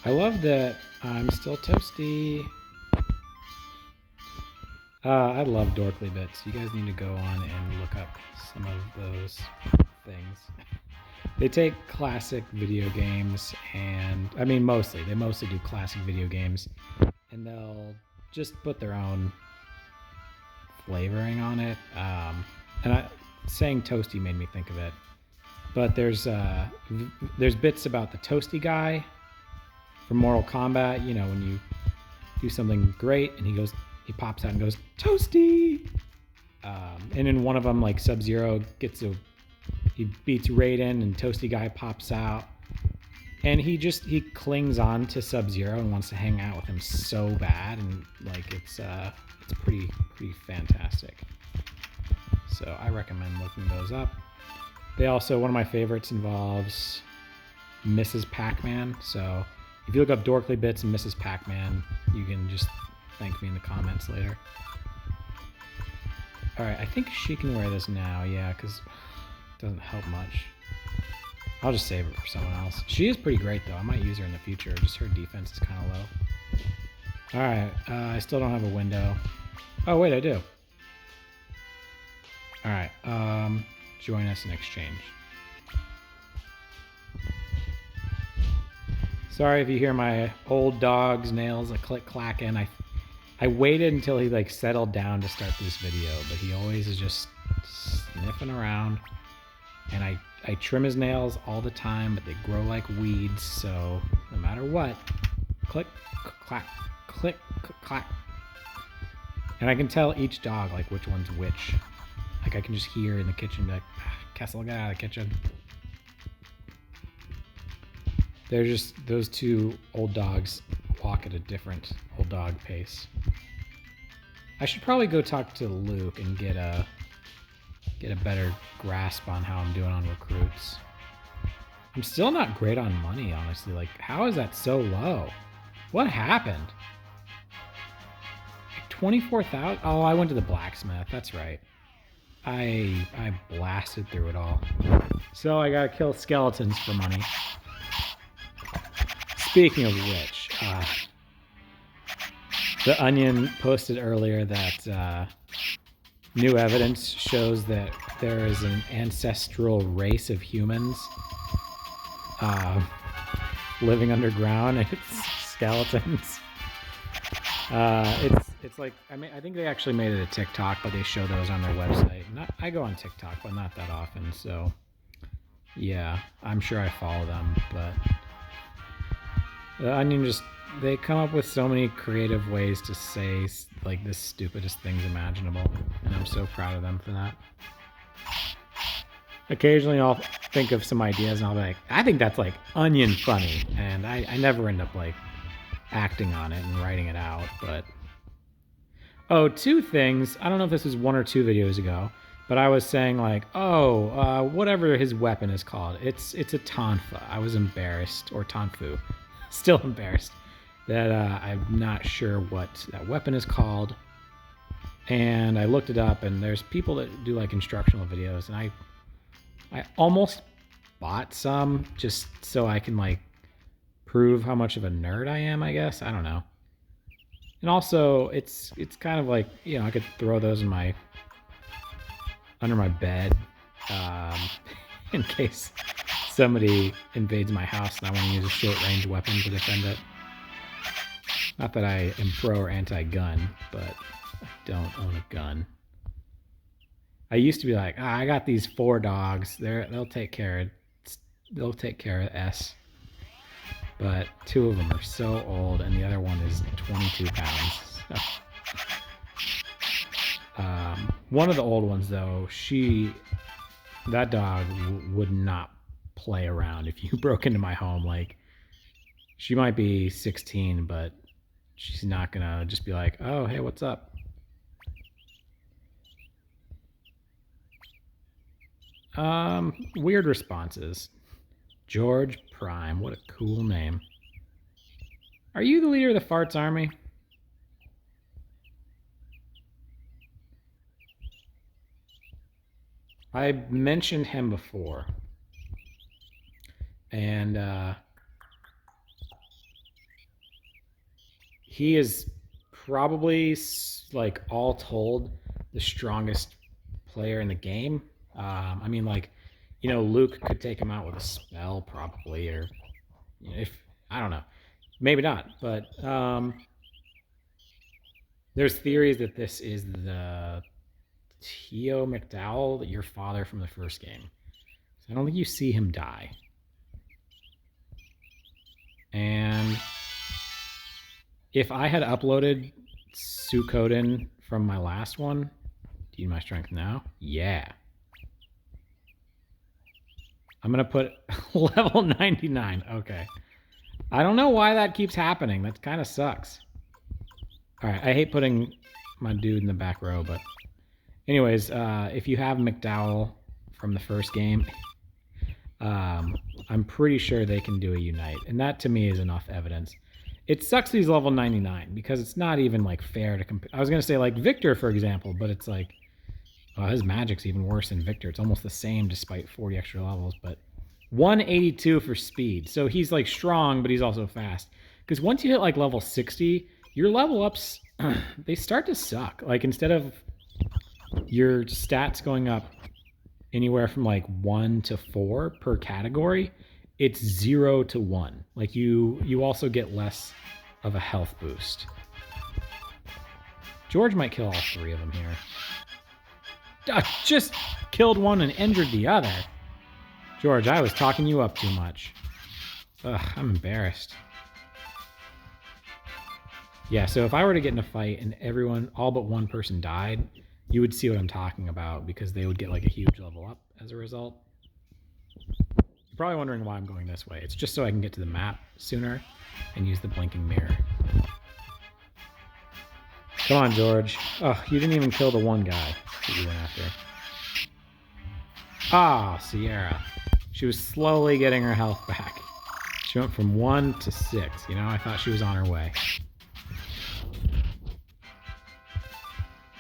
I love that I'm still toasty. I love Dorkly Bits. You guys need to go on and look up some of those things. They take classic video games and, I mean, they mostly do classic video games, and they'll just put their own flavoring on it. Saying toasty made me think of it. But there's bits about the toasty guy from Mortal Kombat. You know, when you do something great and he pops out and goes toasty. And in one of them, like Sub-Zero he beats Raiden and Toasty Guy pops out, and he clings on to Sub-Zero and wants to hang out with him so bad, and like it's pretty fantastic. So I recommend looking those up. They also, one of my favorites involves Mrs. Pac-Man. So if you look up Dorkly Bits and Mrs. Pac-Man, you can just thank me in the comments later. Alright, I think she can wear this now, yeah, because it doesn't help much. I'll just save it for someone else. She is pretty great, though. I might use her in the future. Just her defense is kind of low. Alright, I still don't have a window. Oh, wait, I do. Alright, join us in exchange. Sorry if you hear my old dog's nails a click-clacking. I waited until he like settled down to start this video, but he always is just sniffing around. And I trim his nails all the time, but they grow like weeds, so no matter what, click, clack, click, clack. And I can tell each dog like which one's which. Like I can just hear in the kitchen, like, Kessel, get out of the kitchen. They're just, those two old dogs walk at a different old dog pace. I should probably go talk to Luke and get a better grasp on how I'm doing on recruits. I'm still not great on money, honestly. Like, how is that so low? What happened? Like 24,000? Oh, I went to the blacksmith. That's right. I blasted through it all. So I gotta kill skeletons for money. Speaking of which, The Onion posted earlier that new evidence shows that there is an ancestral race of humans living underground, and it's skeletons. It's like, I mean, I think they actually made it a TikTok, but they show those on their website. I go on TikTok, but not that often, so yeah, I'm sure I follow them, but The Onion they come up with so many creative ways to say like the stupidest things imaginable, and I'm so proud of them for that. Occasionally I'll think of some ideas and I'll be like, I think that's like onion funny, and I never end up like acting on it and writing it out. But oh, two things. I don't know if this was 1 or 2 videos ago, but I was saying like, whatever his weapon is called, it's a tonfa. I was embarrassed, or tonfu, still embarrassed that I'm not sure what that weapon is called. And I looked it up, and there's people that do like instructional videos, and I almost bought some just so I can like prove how much of a nerd I am, I guess. I don't know. And also it's kind of like, you know, I could throw those under my bed in case somebody invades my house and I want to use a short range weapon to defend it. Not that I am pro or anti-gun, but I don't own a gun. I used to be like, I got these 4 dogs. They'll take care of S. But 2 of them are so old, and the other one is 22 pounds. So. One of the old ones, though, that dog would not play around if you broke into my home. Like, she might be 16, but she's not gonna just be like, oh, hey, what's up? Weird responses. George Prime, what a cool name. Are you the leader of the Farts Army? I mentioned him before. And he is probably, like, all told, the strongest player in the game. I mean, like, Luke could take him out with a spell probably, or if I don't know, maybe not. But there's theories that this is the Tio McDowell, your father from the first game. So I don't think you see him die. And if I had uploaded Suikoden from my last one, do you need my strength now? Yeah. I'm going to put level 99. Okay. I don't know why that keeps happening. That kind of sucks. All right. I hate putting my dude in the back row, but anyways, if you have McDowell from the first game, I'm pretty sure they can do a unite. And that to me is enough evidence. It sucks that he's level 99 because it's not even like fair to compare. I was going to say like Victor, for example, but it's like, his magic's even worse than Victor. It's almost the same despite 40 extra levels, but 182 for speed. So he's like strong, but he's also fast. Because once you hit like level 60, your level ups, they start to suck. Like instead of your stats going up anywhere from like 1 to 4 per category, it's 0 to 1. Like you also get less of a health boost. George might kill all 3 of them here. Just killed one and injured the other. George, I was talking you up too much. Ugh, I'm embarrassed. Yeah, so if I were to get in a fight and everyone, all but one person died, you would see what I'm talking about because they would get like a huge level up as a result. You're probably wondering why I'm going this way. It's just so I can get to the map sooner and use the blinking mirror. Come on, George. Oh, you didn't even kill the one guy that you went after. Ah, Sierra. She was slowly getting her health back. She went from 1 to 6. I thought she was on her way.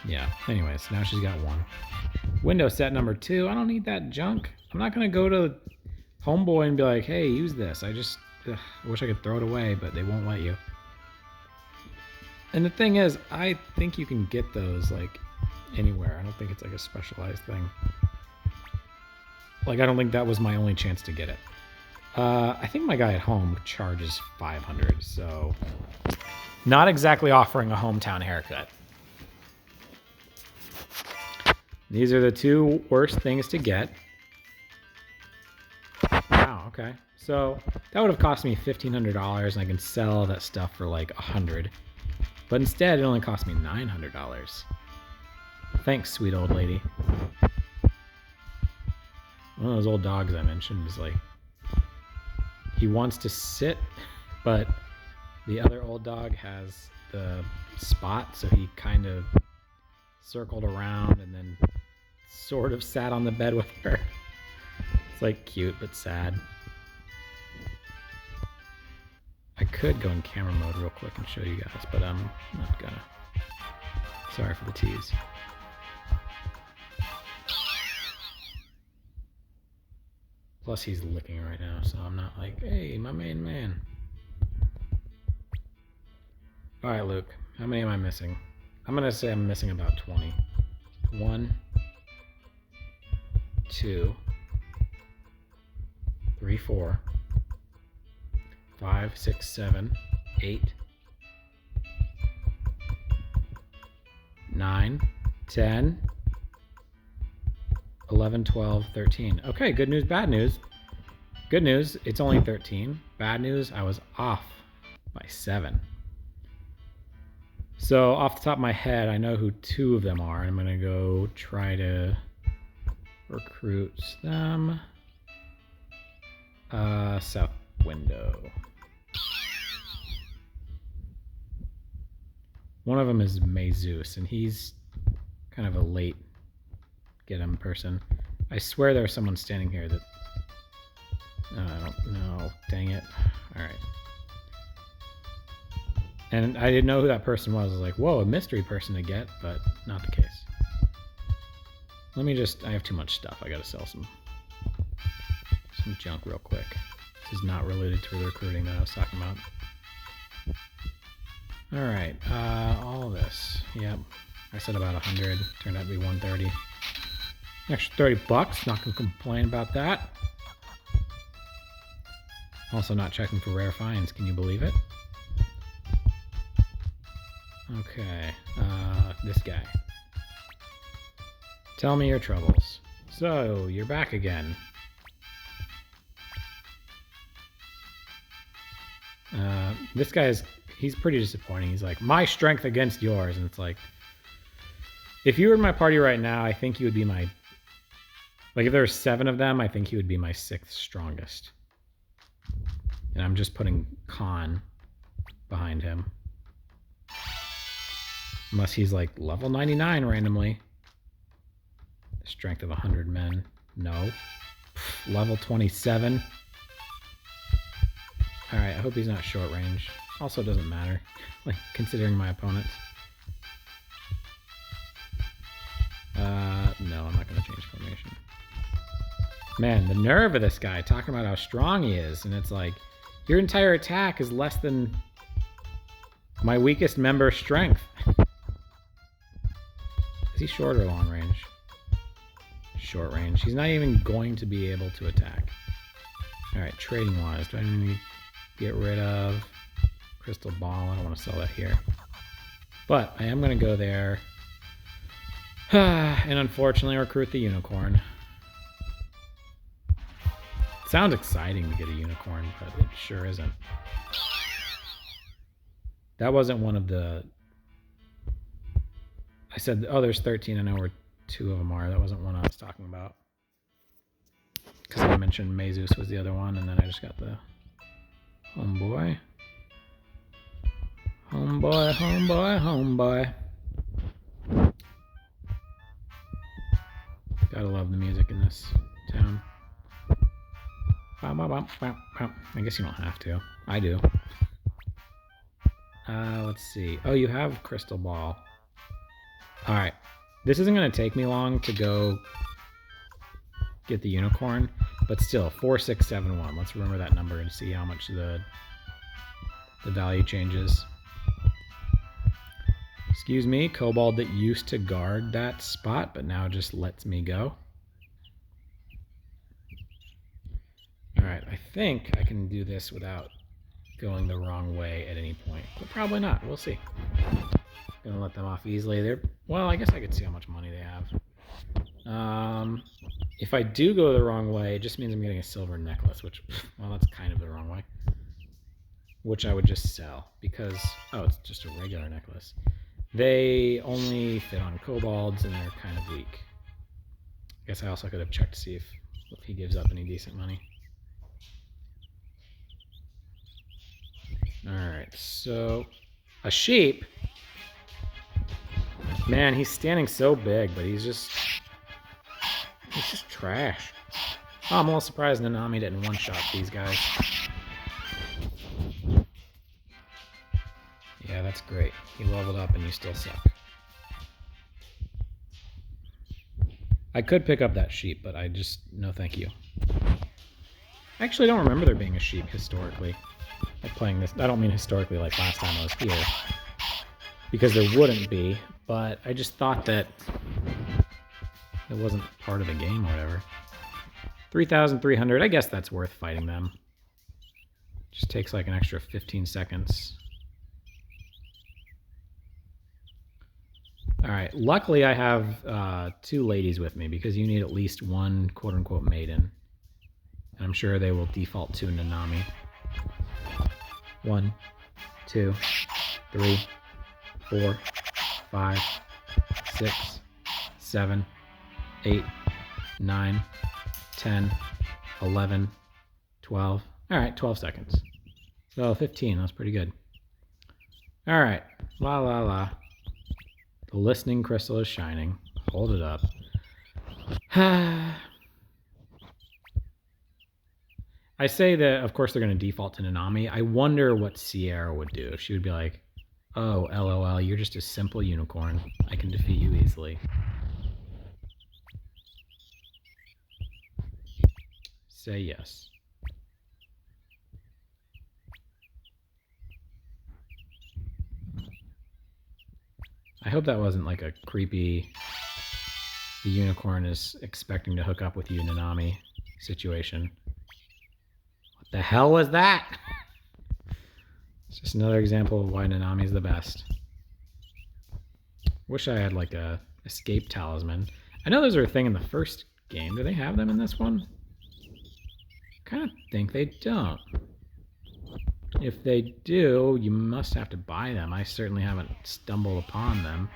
Yeah, anyways, now she's got 1. Window set number 2. I don't need that junk. I'm not going to go to Homeboy and be like, hey, use this. I wish I could throw it away, but they won't let you. And the thing is, I think you can get those, like, anywhere. I don't think it's, like, a specialized thing. Like, I don't think that was my only chance to get it. I think my guy at home charges 500, so... Not exactly offering a hometown haircut. These are the 2 worst things to get. Wow, okay. So, that would have cost me $1,500, and I can sell that stuff for, like, $100. But instead, it only cost me $900. Thanks, sweet old lady. One of those old dogs I mentioned is like, he wants to sit, but the other old dog has the spot, so he kind of circled around and then sort of sat on the bed with her. It's like cute, but sad. I could go in camera mode real quick and show you guys, but I'm not gonna. Sorry for the tease. Plus he's licking right now, so I'm not like, hey, my main man. Alright, Luke, how many am I missing? I'm gonna say I'm missing about 20. 1, 2, 3, 4, 5, 6, 7, 8, 9, 10, 11, 12, 13. Okay, good news, bad news. Good news, it's only 13. Bad news, I was off by 7. So off the top of my head, I know who 2 of them are. I'm gonna go try to recruit them. South window. One of them is Jesus, and he's kind of a late get him person. I swear there's someone standing here that... I don't know. Dang it. Alright. And I didn't know who that person was. I was like, whoa, a mystery person to get, but not the case. Let me just... I have too much stuff. I gotta sell some junk real quick. This is not related to the recruiting that I was talking about. Alright, all this. Yep. I said about 100. Turned out to be 130. Extra 30 bucks. Not gonna complain about that. Also not checking for rare finds. Can you believe it? Okay. This guy. Tell me your troubles. So, you're back again. This guy's, he's pretty disappointing. He's like, my strength against yours. And it's like, if you were in my party right now, I think you would be my, like if there were 7 of them, I think he would be my 6th strongest. And I'm just putting Khan behind him. Unless he's like level 99 randomly. Strength of 100 men. No. Level 27. Alright, I hope he's not short range. Also, it doesn't matter, like, considering my opponents. No, I'm not going to change formation. Man, the nerve of this guy, talking about how strong he is, and it's like, your entire attack is less than my weakest member's strength. Is he short or long range? Short range. He's not even going to be able to attack. Alright, trading wise, do I need to get rid of crystal ball? I don't want to sell that here. But I am going to go there and unfortunately recruit the unicorn. It sounds exciting to get a unicorn, but it sure isn't. That wasn't one of the... I said, oh, there's 13. I know where 2 of them are. That wasn't one I was talking about. Because I mentioned Mazus was the other one, and then I just got the homeboy. Homeboy, homeboy, homeboy. Gotta love the music in this town. I guess you don't have to. I do. Let's see. Oh, you have crystal ball. Alright. This isn't going to take me long to go get the unicorn, but still, 4671. Let's remember that number and see how much the value changes. Excuse me, kobold that used to guard that spot, but now just lets me go. Alright, I think I can do this without going the wrong way at any point, but probably not. We'll see. Gonna let them off easily. Well, I guess I could see how much money they have. If I do go the wrong way, it just means I'm getting a silver necklace, which, well, that's kind of the wrong way. Which I would just sell, because, oh, it's just a regular necklace. They only fit on kobolds, and they're kind of weak. I guess I also could have checked to see if he gives up any decent money. Alright, so a sheep. Man, he's standing so big, but he's just trash. Oh, I'm a little surprised Nanami didn't one-shot these guys. Yeah, that's great. He leveled up and you still suck. I could pick up that sheep, but I just, no thank you. I actually don't remember there being a sheep historically. Like playing this, I don't mean historically like last time I was here. Because there wouldn't be, but I just thought that it wasn't part of the game or whatever. 3,300, I guess that's worth fighting them. Just takes like an extra 15 seconds. Alright, luckily I have 2 ladies with me because you need at least one quote-unquote maiden. And I'm sure they will default to Nanami. 1, 2, 3, 4, 5, 6, 7, 8, 9, 10, 11, 12. Alright, 12 seconds. So 15, that's pretty good. Alright, la la la. The listening crystal is shining. Hold it up. I say that, of course, they're going to default to Nanami. I wonder what Sierra would do. She would be like, oh, LOL, you're just a simple unicorn. I can defeat you easily. Say yes. I hope that wasn't like a creepy, the unicorn is expecting to hook up with you Nanami situation. What the hell was that? It's just another example of why Nanami's the best. Wish I had like a escape talisman. I know those are a thing in the first game. Do they have them in this one? Kind of think they don't. If they do, you must have to buy them. I certainly haven't stumbled upon them.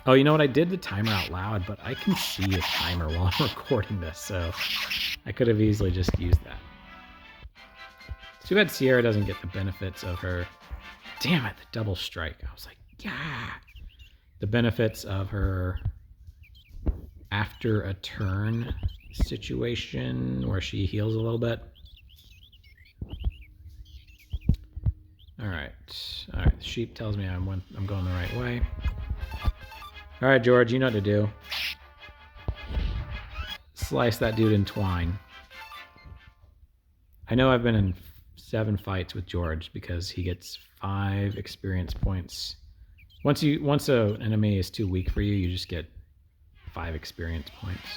Oh, you know what? I did the timer out loud, but I can see a timer while I'm recording this, so I could have easily just used that. It's too bad Sierra doesn't get the benefits of her... Damn it, the double strike. I was like, yeah! The benefits of her after a turn situation where she heals a little bit. Alright. Alright, the sheep tells me I'm going the right way. Alright, George, you know what to do. Slice that dude in twine. I know I've been in 7 fights with George because he gets 5 experience points. Once an enemy is too weak for you, you just get 5 experience points.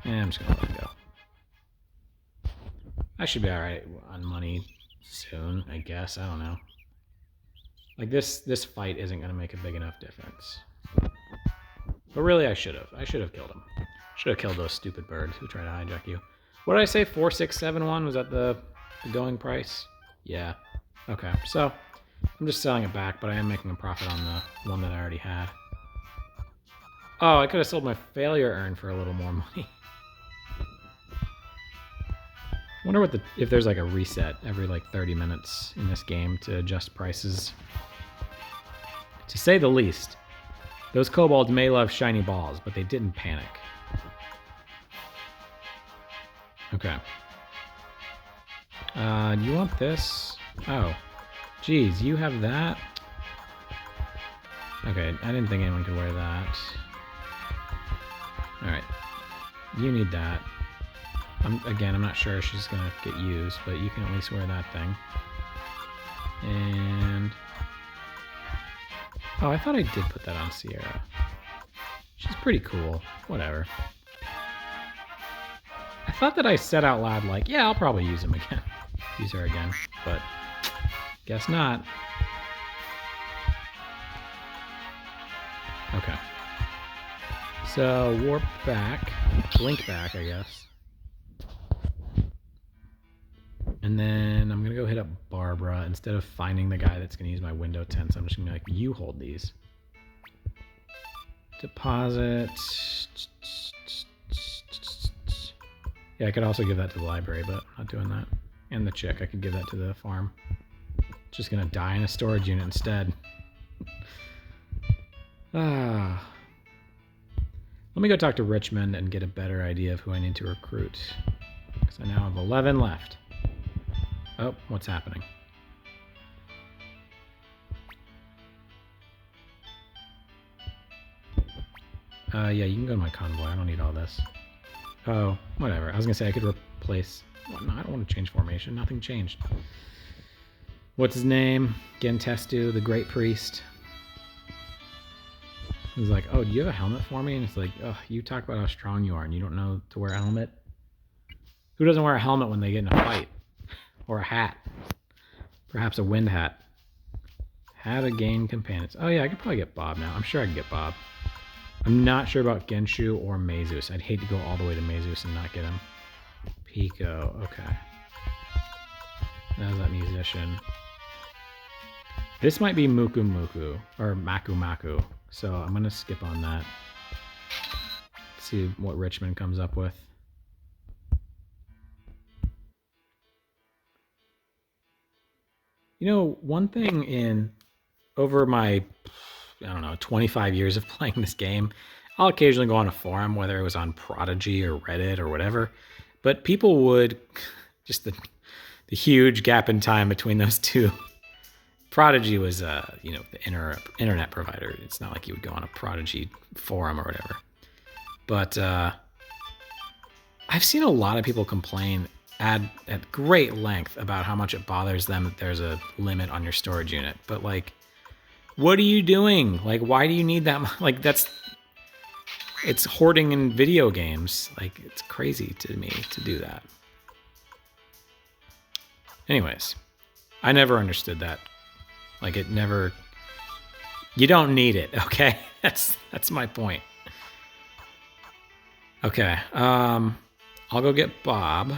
And I'm just gonna let it go. I should be alright on money soon, I guess. I don't know. Like this fight isn't gonna make a big enough difference. But really, I should have. I should have killed him. Should have killed those stupid birds who try to hijack you. What did I say? 4671 was that the going price? Yeah. Okay. So I'm just selling it back, but I am making a profit on the one that I already had. Oh, I could have sold my failure urn for a little more money. Wonder what if there's like a reset every like 30 minutes in this game to adjust prices. To say the least. Those kobolds may love shiny balls, but they didn't panic. Okay. Do you want this? Oh. Geez, you have that? Okay, I didn't think anyone could wear that. Alright. You need that. Again, I'm not sure if she's gonna get used, but you can at least wear that thing. And... oh, I thought I did put that on Sierra. She's pretty cool. Whatever. I thought that I said out loud, like, yeah, I'll probably use him again. Use her again. But, guess not. Okay. So, warp back. Blink back, I guess. And then I'm going to go hit up Barbara. Instead of finding the guy that's going to use my window tents, I'm just going to be like, you hold these. Deposit. Yeah, I could also give that to the library, but I'm not doing that. And the chick, I could give that to the farm. Just going to die in a storage unit instead. Let me go talk to Richmond and get a better idea of who I need to recruit. Because I now have 11 left. Oh, what's happening? Yeah, you can go to my convoy. I don't need all this. Oh, whatever. I was going to say I could replace... well, no, I don't want to change formation. Nothing changed. What's his name? Gentestu, the Great Priest. He's like, oh, do you have a helmet for me? And it's like, oh, you talk about how strong you are and you don't know to wear a helmet? Who doesn't wear a helmet when they get in a fight? Or a hat. Perhaps a wind hat. How to gain companions. Oh yeah, I could probably get Bob now. I'm sure I can get Bob. I'm not sure about Genshu or Mazus. I'd hate to go all the way to Mazus and not get him. Pico, okay. How's that musician? This might be Muku Muku, or Maku Maku. So I'm gonna skip on that. See what Richmond comes up with. You know, one thing in over my, I don't know, 25 years of playing this game, I'll occasionally go on a forum, whether it was on Prodigy or Reddit or whatever, but people would, just the huge gap in time between those two. Prodigy was, you know, the internet provider. It's not like you would go on a Prodigy forum or whatever. But I've seen a lot of people complain at great length about how much it bothers them that there's a limit on your storage unit. But like, What are you doing? Like, why do you need that? Like, it's hoarding in video games. Like, it's crazy to me to do that. Anyways, I never understood that. Like, it never... You don't need it, okay? That's my point. Okay, I'll go get Bob.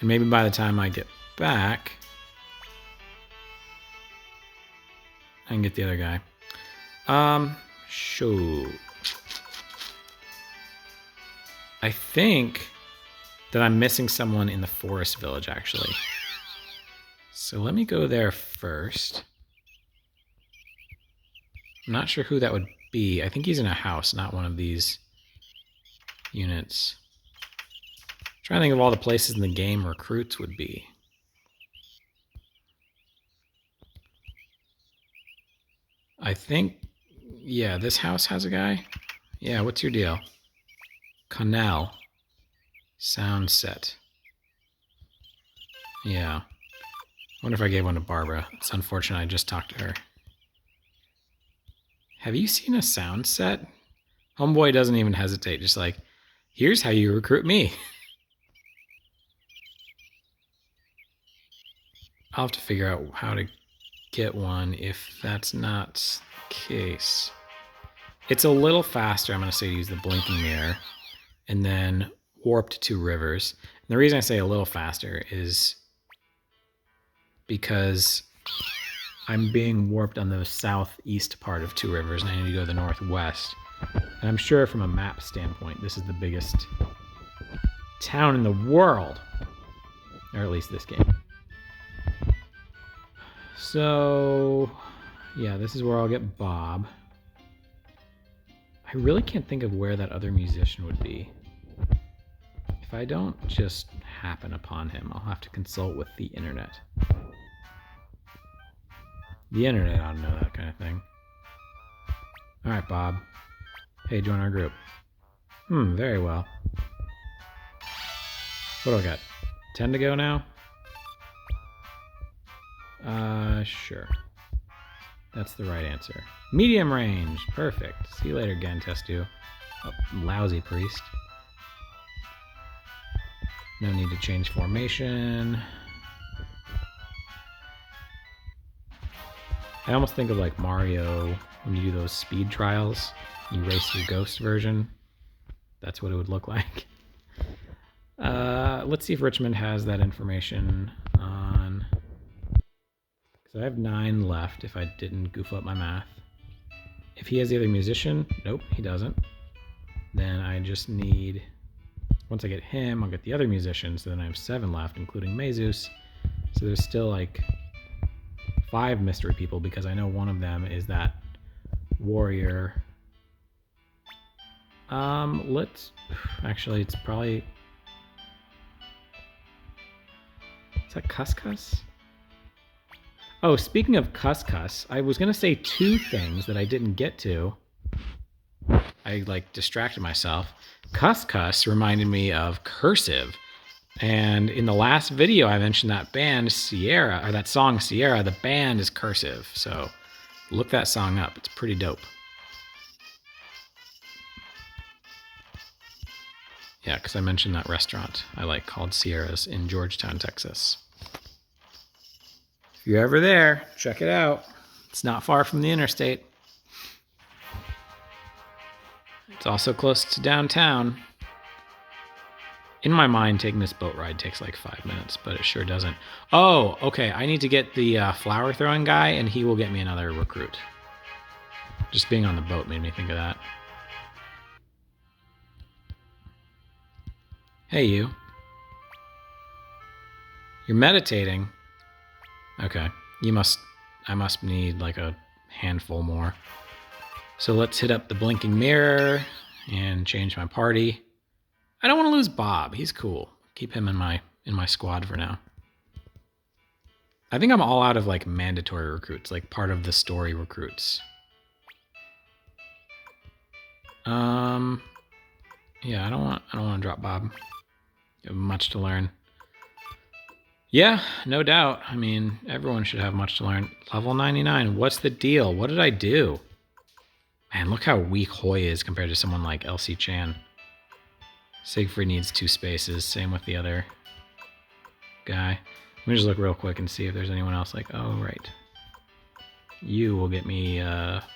And maybe by the time I get back, I can get the other guy. Shoot. I think that I'm missing someone in the forest village, actually. So let me go there first. I'm not sure who that would be. I think he's in a house, not one of these units. I'm trying to think of all the places in the game recruits would be. I think, yeah, this house has a guy. Yeah, what's your deal? Canal. Sound set. Yeah. I wonder if I gave one to Barbara. It's unfortunate I just talked to her. Have you seen a sound set? Homeboy doesn't even hesitate. Just like, here's how you recruit me. I'll have to figure out how to get one if that's not the case. It's a little faster, I'm going to say, to use the blinking mirror and then warp to 2 rivers. And the reason I say a little faster is because I'm being warped on the southeast part of 2 rivers and I need to go to the northwest. And I'm sure from a map standpoint, this is the biggest town in the world. Or at least this game. So, yeah, this is where I'll get Bob. I really can't think of where that other musician would be. If I don't just happen upon him, I'll have to consult with the internet. The internet ought to know that kind of thing. Alright, Bob. Hey, join our group. Very well. What do I got? 10 to go now? Sure. That's the right answer. Medium range. Perfect. See you later, Gantestu. Oh, lousy priest. No need to change formation. I almost think of like Mario when you do those speed trials. You race your ghost version. That's what it would look like. Let's see if Richmond has that information on... Because I have 9 left if I didn't goof up my math. If he has the other musician, nope, he doesn't. Then I just need... Once I get him, I'll get the other musician, so then I have 7 left, including Jesus. So there's still like 5 mystery people because I know one of them is that warrior. Let's... Actually, it's probably... Is that Cuscus? Oh, speaking of Cuscus, I was going to say 2 things that I didn't get to. I, like, distracted myself. Cuscus reminded me of Cursive. And in the last video, I mentioned that band, Sierra, or that song, Sierra. The band is Cursive. So look that song up. It's pretty dope. Yeah, because I mentioned that restaurant I like called Sierra's in Georgetown, Texas. If you're ever there, check it out. It's not far from the interstate. It's also close to downtown. In my mind, taking this boat ride takes like 5 minutes, but it sure doesn't. Oh, okay. I need to get the flower throwing guy, and he will get me another recruit. Just being on the boat made me think of that. Hey, you. You're meditating. Okay. I must need like a handful more. So let's hit up the blinking mirror and change my party. I don't want to lose Bob. He's cool. Keep him in my squad for now. I think I'm all out of like mandatory recruits, like part of the story recruits. Yeah, I don't want to drop Bob. You have much to learn. Yeah, no doubt. I mean, everyone should have much to learn. Level 99. What's the deal? What did I do? Man, look how weak Hoy is compared to someone like Elsie Chan. Siegfried needs 2 spaces. Same with the other guy. Let me just look real quick and see if there's anyone else like, oh, right. You will get me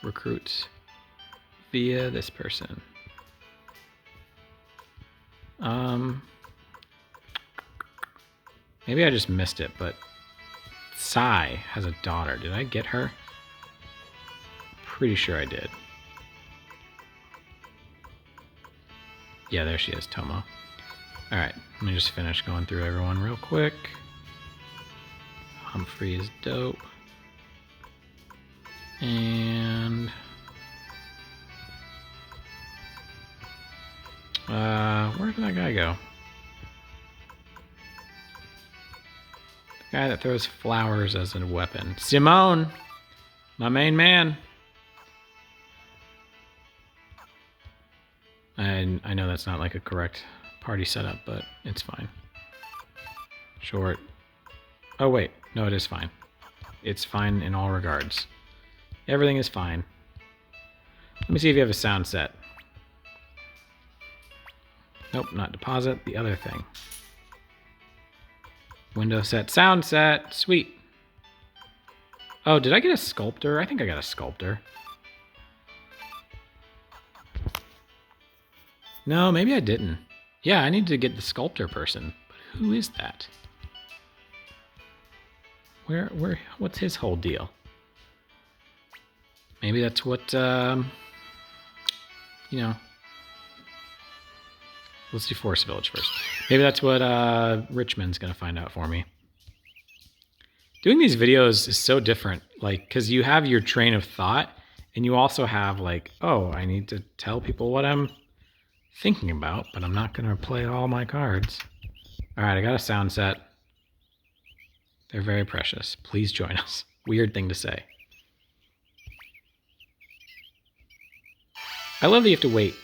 recruits via this person. Maybe I just missed it, but Sai has a daughter. Did I get her? Pretty sure I did. Yeah, there she is, Tomo. Alright, let me just finish going through everyone real quick. Humphrey is dope. And... where did that guy go? The guy that throws flowers as a weapon. Simone! My main man! And I know that's not like a correct party setup, but it's fine. Short. Oh wait, no, it is fine. It's fine in all regards. Everything is fine. Let me see if you have a sound set. Nope, not deposit, the other thing. Window set, sound set, sweet. Oh, did I get a sculptor? I think I got a sculptor. No, maybe I didn't. Yeah, I need to get the sculptor person. But who is that? What's his whole deal? Maybe that's what, you know. Let's do Forest Village first. Maybe that's what Richmond's gonna find out for me. Doing these videos is so different, like, because you have your train of thought, and you also have, like, oh, I need to tell people what I'm thinking about, but I'm not gonna play all my cards. All right, I got a sound set. They're very precious. Please join us. Weird thing to say. I love that you have to wait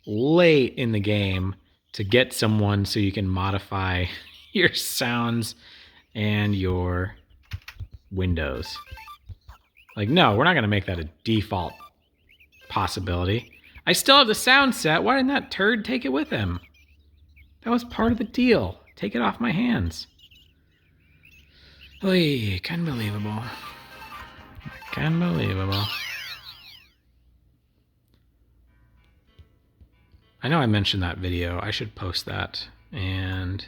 late in the game to get someone so you can modify your sounds and your windows. Like, no, we're not going to make that a default possibility. I still have the sound set. Why didn't that turd take it with him? That was part of the deal. Take it off my hands. Oy, unbelievable. Unbelievable. I know I mentioned that video. I should post that. And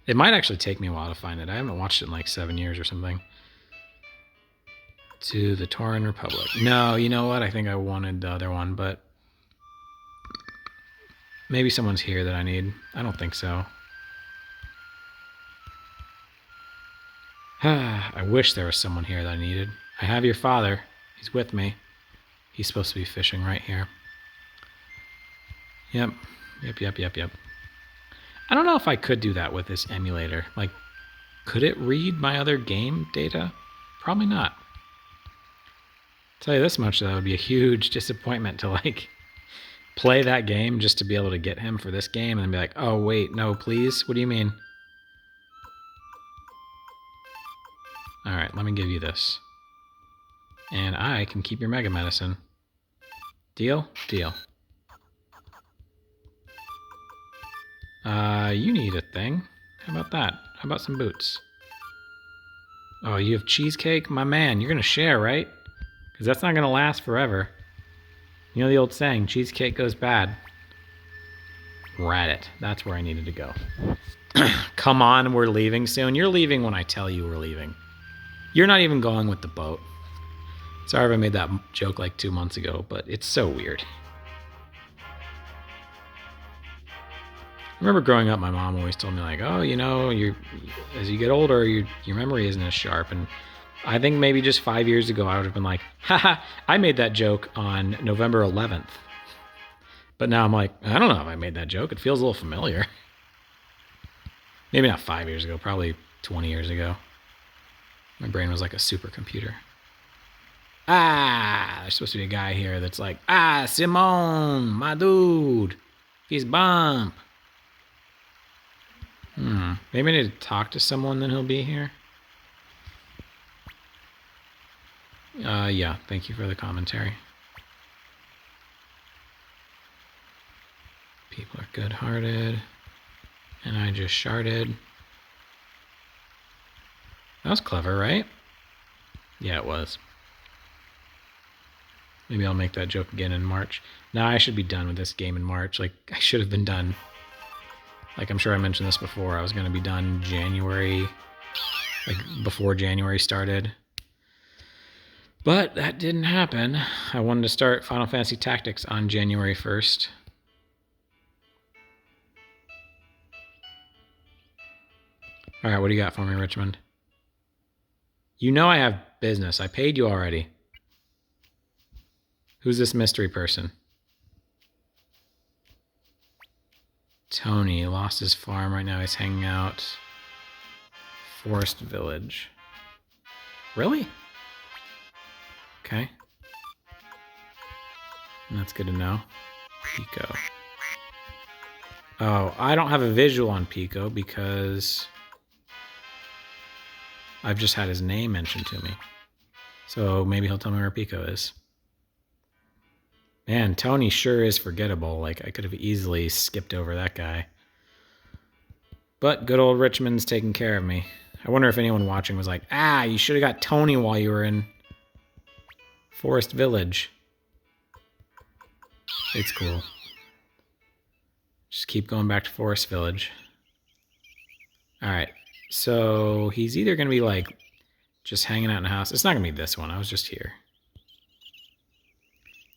it might actually take me a while to find it. I haven't watched it in like 7 years or something. To the Tauren Republic. No, you know what? I think I wanted the other one, but maybe someone's here that I need. I don't think so. I wish there was someone here that I needed. I have your father. He's with me. He's supposed to be fishing right here. Yep. I don't know if I could do that with this emulator. Like, could it read my other game data? Probably not. I'll tell you this much, though, it would be a huge disappointment to, like, play that game just to be able to get him for this game and then be like, oh, wait, no, please? What do you mean? Alright, let me give you this. And I can keep your Mega Medicine. Deal? Deal. You need a thing. How about that? How about some boots? Oh, you have cheesecake? My man, you're gonna share, right? Because that's not gonna last forever. You know the old saying, cheesecake goes bad. Rat it. That's where I needed to go. Come on, we're leaving soon. You're leaving when I tell you we're leaving. You're not even going with the boat. Sorry if I made that joke like 2 months ago, but it's so weird. I remember growing up, my mom always told me, like, oh, you know, as you get older, your memory isn't as sharp. And I think maybe just 5 years ago, I would have been like, haha, I made that joke on November 11th. But now I'm like, I don't know if I made that joke. It feels a little familiar. Maybe not 5 years ago, probably 20 years ago. My brain was like a supercomputer. There's supposed to be a guy here that's like, Simone, my dude, fist bump. Maybe I need to talk to someone, then he'll be here. Yeah, thank you for the commentary. People are good-hearted. And I just sharded. That was clever, right? Yeah, it was. Maybe I'll make that joke again in March. Nah, I should be done with this game in March. Like, I should have been done. Like, I'm sure I mentioned this before. I was going to be done January. Like, before January started. But that didn't happen. I wanted to start Final Fantasy Tactics on January 1st. Alright, what do you got for me, Richmond? You know I have business. I paid you already. Who's this mystery person? Tony lost his farm. Right now he's hanging out. Forest Village. Really? Okay. That's good to know. Pico. Oh, I don't have a visual on Pico because I've just had his name mentioned to me. So maybe he'll tell me where Pico is. Man, Tony sure is forgettable. Like, I could have easily skipped over that guy. But good old Richmond's taking care of me. I wonder if anyone watching was like, you should have got Tony while you were in Forest Village. It's cool. Just keep going back to Forest Village. Alright, so he's either going to be like just hanging out in the house. It's not going to be this one. I was just here.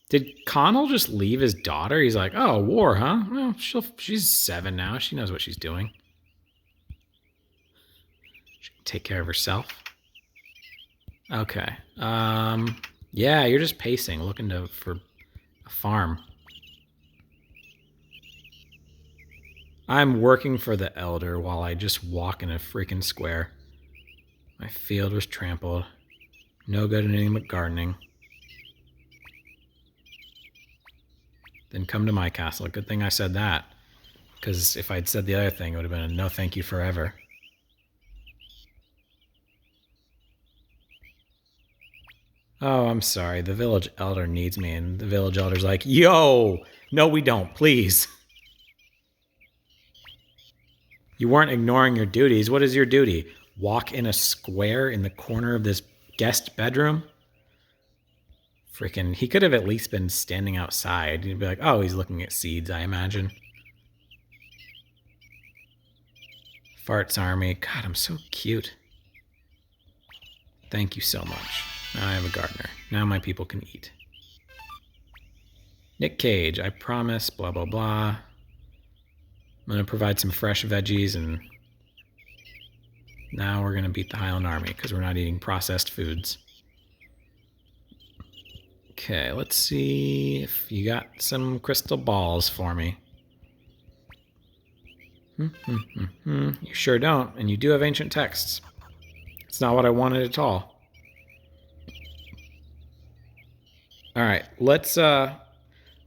Did Connell just leave his daughter? He's like, oh, war, huh? Well, she's 7 now. She knows what she's doing. She can take care of herself. Okay. Yeah, you're just pacing, looking for a farm. I'm working for the elder while I just walk in a freaking square. My field was trampled. No good at anything but gardening. Then come to my castle. Good thing I said that. Because if I'd said the other thing, it would have been a no thank you forever. Oh, I'm sorry. The village elder needs me. And the village elder's like, yo! No, we don't. Please. You weren't ignoring your duties. What is your duty? Walk in a square in the corner of this guest bedroom? Freaking, he could have at least been standing outside. He'd be like, oh, he's looking at seeds, I imagine. Farts Army. God, I'm so cute. Thank you so much. Now I have a gardener. Now my people can eat. Nick Cage, I promise, blah, blah, blah. I'm going to provide some fresh veggies, and now we're going to beat the Highland Army because we're not eating processed foods. Okay, let's see if you got some crystal balls for me. You sure don't, and you do have ancient texts. It's not what I wanted at all. Alright, let's, I'm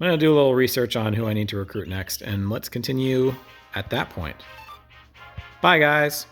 going to do a little research on who I need to recruit next, and let's continue at that point. Bye, guys!